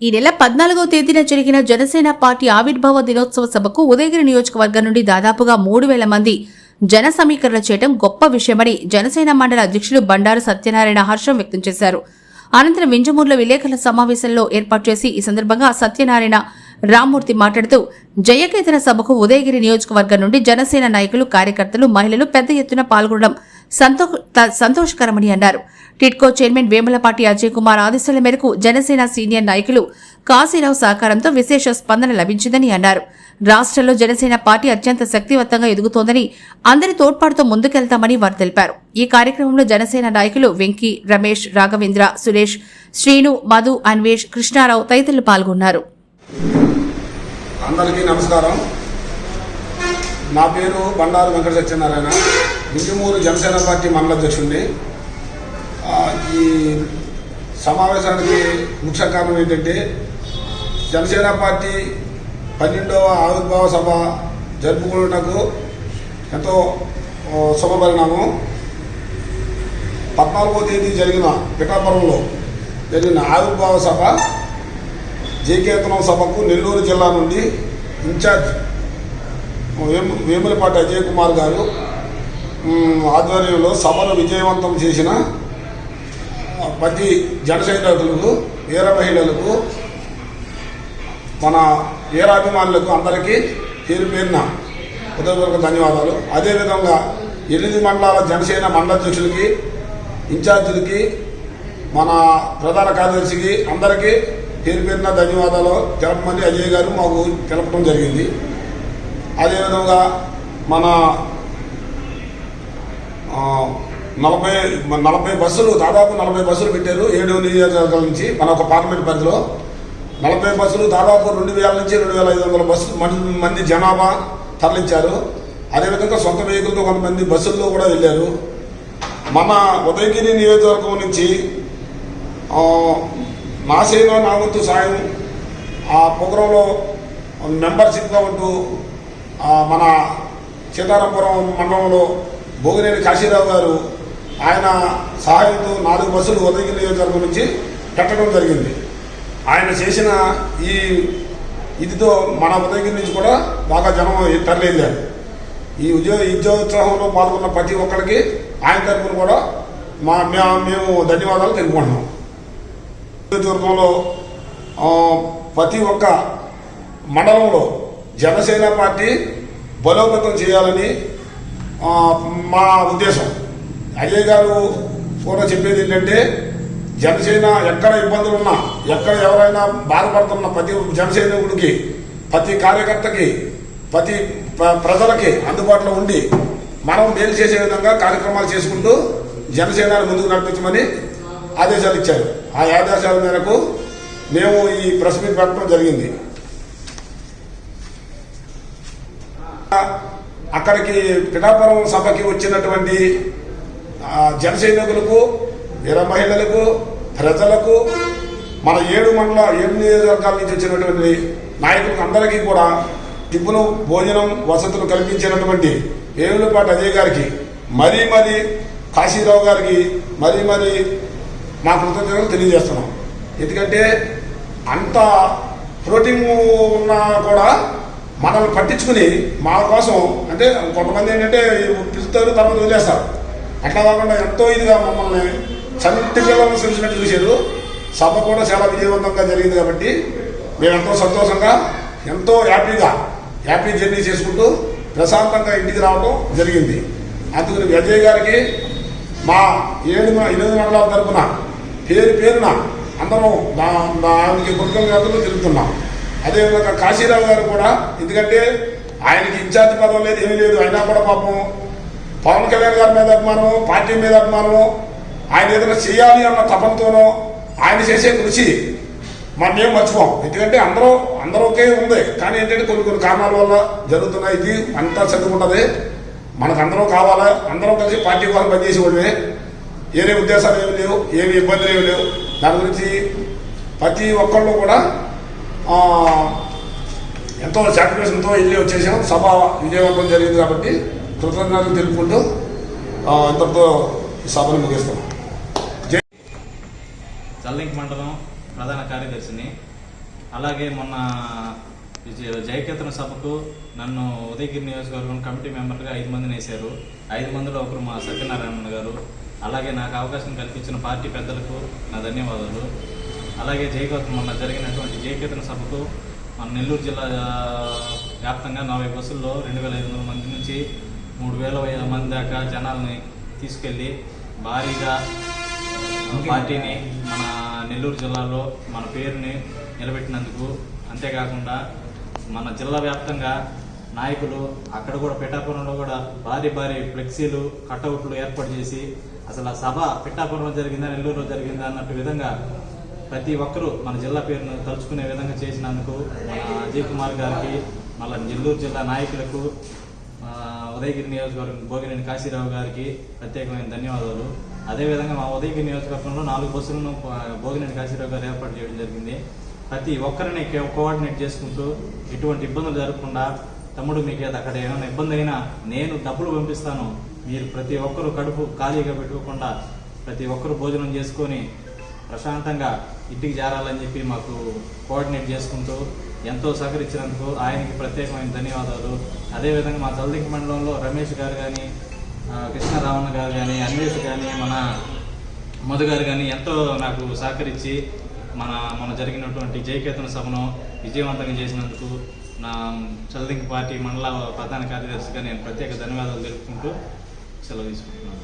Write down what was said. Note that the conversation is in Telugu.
ఈ నెల 14వ తేదీన జరిగిన జనసేన పార్టీ ఆవిర్భావ దినోత్సవ సభకు ఉదయగిరి నియోజకవర్గం నుండి దాదాపుగా 3000 మంది జన సమీకరణ చేయడం గొప్ప విషయమని జనసేన మండల అధ్యక్షులు బండారు సత్యనారాయణ హర్షం వ్యక్తం చేశారు. అనంతరం వింజమూరులో విలేకరుల సమావేశంలో ఏర్పాటు చేసి ఈ సందర్భంగా సత్యనారాయణ రామ్మూర్తి మాట్లాడుతూ జయకేతన సభకు ఉదయగిరి నియోజకవర్గం నుండి జనసేన నాయకులు, కార్యకర్తలు, మహిళలు పెద్ద ఎత్తున పాల్గొనడం సంతోషకరమని అన్నారు. టిడ్కో చైర్మన్ వేములపాటి అజయ్ కుమార్ ఆదేశాల మేరకు జనసేన సీనియర్ నాయకులు కాశీరావు సహకారంతో విశేష స్పందన లభించిందని అన్నారు. రాష్ట్రంలో జనసేన పార్టీ అత్యంత శక్తివంతంగా ఎదుగుతోందని, అందరి తోడ్పాటుతో ముందుకెళ్తామని వారు తెలిపారు. ఈ కార్యక్రమంలో జనసేన నాయకులు వెంకీ, రమేష్, రాఘవేంద్ర, సురేష్, శ్రీను, మధు, అన్వేష్, కృష్ణారావు తదితరులు పాల్గొన్నారు. అందరికీ నమస్కారం. నా పేరు బండారు వెంకట సత్యనారాయణ, వింజమూరు జనసేన పార్టీ మండల అధ్యక్షుడిని. ఈ సమావేశానికి ముఖ్య కారణం ఏంటంటే, జనసేన పార్టీ 12వ ఆవిర్భావ సభ జరుపుకున్నకు ఎంతో శుభపరిణామం. 14వ తేదీ జరిగిన పిఠాపురంలో జరిగిన ఆవిర్భావ సభ జయకేతనం సభకు నెల్లూరు జిల్లా నుండి ఇన్ఛార్జ్ వేములపాటి అజయ్ కుమార్ గారు ఆధ్వర్యంలో సభను విజయవంతం చేసిన ప్రతి జన సైనికులకు, వీర మహిళలకు, మన వీరాభిమానులకు అందరికీ పేరు పేరున హృదయపూర్వక ధన్యవాదాలు. అదేవిధంగా 8 మండలాల జనసేన మండలాధ్యక్షులకి, ఇన్ఛార్జీలకి, మన ప్రధాన కార్యదర్శికి అందరికీ పేరు పేరున ధన్యవాదాలు తెలపమని అజయ్ గారు మాకు తెలపడం జరిగింది. అదేవిధంగా మన 40 బస్సులు, దాదాపు 40 బస్సులు పెట్టారు 7 నియోజకవర్గాల నుంచి. మన ఒక పార్లమెంట్ పరిధిలో 40 బస్సులు, దాదాపు 2000 నుంచి 2500 బస్సులు మంది జనాభా తరలించారు. అదేవిధంగా సొంత వెహికల్తో కొంతమంది బస్సుల్లో కూడా వెళ్ళారు. మన ఉదయగిరి నియోజకవర్గం నుంచి నాసేన నా వంతు సాయం ఆ ప్రోగ్రాంలో మెంబర్షిప్గా ఉంటూ మన సీతారాంపురం మండలంలో భోగినేని కాశీరావు గారు ఆయన సహాయంతో 4 బస్సులు ఉదయగిరి నియోజకవర్గం నుంచి పెట్టడం జరిగింది. ఆయన చేసిన ఇదితో మన ఉదయగిరి నుంచి కూడా బాగా జనం తరలిందారు. ఈ ఉద్యోగోత్సవంలో పాల్గొన్న ప్రతి ఒక్కరికి ఆయన తరఫున కూడా మేము ధన్యవాదాలు తెలుపుకుంటున్నాం. నియోజకవర్గంలో ప్రతి ఒక్క మండలంలో జనసేన పార్టీ బలోపేతం చేయాలని మా ఉద్దేశం. అజయ్ గారు కూడా చెప్పేది ఏంటంటే, జనసేన ఎక్కడ ఇబ్బందులు ఉన్నా, ఎక్కడ ఎవరైనా బాధపడుతున్న ప్రతి జనసైనికుడికి, ప్రతి కార్యకర్తకి, ప్రతి ప్రజలకి అందుబాటులో ఉండి మనం మేలు చేసే విధంగా కార్యక్రమాలు చేసుకుంటూ జనసేనను ముందుకు నడిపించమని ఆదేశాలు ఇచ్చారు. ఆ ఆదేశాల మేరకు మేము ఈ ప్రెస్ మీట్ పెట్టడం జరిగింది. అక్కడికి పిఠాపురం సభకి వచ్చినటువంటి జన సైనికులకు, వీర మహిళలకు, ప్రజలకు, మన 7 నియోజకవర్గాల నుంచి వచ్చినటువంటి నాయకులకు అందరికీ కూడా టిప్పును, భోజనం, వసతులు కల్పించినటువంటి వేములపాటి అజయ్ గారికి, మరీ కాశీరావు గారికి మరీ మా కృతజ్ఞతలు తెలియజేస్తున్నాం. ఎందుకంటే అంత ప్రోటీన్ ఉన్నా కూడా మనల్ని పట్టించుకుని మా కోసం, అంటే కొంతమంది ఏంటంటే పిలుస్తారు తర్వాత వదిలేస్తారు, అట్లా కాకుండా ఎంతో ఇదిగా మమ్మల్ని చంటి పిల్లలను చూసినట్టు చూశారు. సభ కూడా చాలా విజయవంతంగా జరిగింది కాబట్టి మేము ఎంతో సంతోషంగా, ఎంతో హ్యాపీ జర్నీ చేసుకుంటూ ప్రశాంతంగా ఇంటికి రావడం జరిగింది. అందుకని అజయ్ గారికి మా 8 మండలాల తరఫున పేరున అందరం దానికి కృతజ్ఞతలు తెలుపుతున్నాం. అదేవిధంగా కాశీరావు గారు కూడా, ఎందుకంటే ఆయనకి ఇన్ఛార్జ్ పదం లేదు, ఏమీ లేదు, అయినా కూడా పాపం పవన్ కళ్యాణ్ గారి మీద అభిమానము, పార్టీ మీద అభిమానము, ఆయన ఏదైనా చేయాలి అన్న తపంతోనో ఆయన చేసే కృషి మేము మర్చిపోం. ఎందుకంటే అందరూ ఒకే ఉంది, కానీ ఏంటంటే కొన్ని కారణాల వల్ల జరుగుతున్నాయి. ఇది అంతా చదువుకుంటుంది. మనకు అందరం కావాలా, అందరం కలిసి పార్టీ కోసం పనిచేసేవాళ్ళమే. ఏరే ఉద్దేశాలు ఏమి లేవు, ఏమి ఇబ్బందులు ఏమి లేవు. దాని గురించి ప్రతి ఒక్కళ్ళు కూడా ఎంతో సాటిస్ఫాక్షన్తో వెళ్ళి వచ్చేసాం. సభ విజయవంతం జరిగింది కాబట్టి కృతజ్ఞతలు తెలుపుకుంటూ ఇంతటితో సభను ముగిస్తాం. చల్లింక్ మండలం ప్రధాన కార్యదర్శిని. అలాగే మొన్న జయకేతన సభకు నన్ను ఉదయగిరి నియోజకవర్గం కమిటీ మెంబర్గా 5 మందిని వేశారు. 5 మందిలో ఒకరు మా సత్యనారాయణ గారు. అలాగే నాకు అవకాశం కల్పించిన పార్టీ పెద్దలకు నా ధన్యవాదాలు. అలాగే మొన్న జరిగినటువంటి జయకేతన సభకు మన నెల్లూరు జిల్లా వ్యాప్తంగా 40 బస్సుల్లో 2500 మంది నుంచి 3000 మంది దాకా జనాల్ని తీసుకెళ్ళి భారీగా పార్టీని మన నెల్లూరు జిల్లాలో మన పేరుని నిలబెట్టినందుకు, అంతేకాకుండా మన జిల్లా వ్యాప్తంగా నాయకులు అక్కడ కూడా పిఠాపురంలో కూడా భారీ ఫ్లెక్సీలు కటౌట్లు ఏర్పాటు చేసి అసలు ఆ సభ పిఠాపురంలో జరిగిందా నెల్లూరులో జరిగిందా అన్నట్టు విధంగా ప్రతి ఒక్కరూ మన జిల్లా పేరును తలుచుకునే విధంగా చేసినందుకు మన అజయ్ కుమార్ గారికి, మళ్ళీ నెల్లూరు జిల్లా నాయకులకు, ఉదయగిరి నియోజకవర్గం భోగినేని కాశీరావు గారికి ప్రత్యేకమైన ధన్యవాదాలు. అదేవిధంగా మా ఉదయగిరి నియోజకవర్గంలో 4 బస్సులను భోగినేని కాశీరావు గారు ఏర్పాటు చేయడం జరిగింది. ప్రతి ఒక్కరిని కోఆర్డినేట్ చేసుకుంటూ ఎటువంటి ఇబ్బందులు జరగకుండా, తమ్ముడు మీకు అక్కడ ఏమైనా ఇబ్బంది అయినా నేను డబ్బులు పంపిస్తాను, మీరు ప్రతి ఒక్కరూ కడుపు ఖాళీగా పెట్టుకోకుండా ప్రతి ఒక్కరూ భోజనం చేసుకొని ప్రశాంతంగా ఇంటికి చేరాలని చెప్పి మాకు కోఆర్డినేట్ చేసుకుంటూ ఎంతో సహకరించినందుకు ఆయనకి ప్రత్యేకమైన ధన్యవాదాలు. అదేవిధంగా మా జల్దింక మండలంలో రమేష్ గారు కానీ, కృష్ణారావణ గారు కానీ, అన్వేష్ కానీ, మన మధు గారు కానీ ఎంతో నాకు సహకరించి మన జరిగినటువంటి జయకేతన సభను విజయవంతంగా చేసినందుకు నా జల్దింక పార్టీ మండల ప్రధాన కార్యదర్శిగా నేను ప్రత్యేక ధన్యవాదాలు తెలుపుకుంటూ సెలవు తీసుకుంటున్నాను.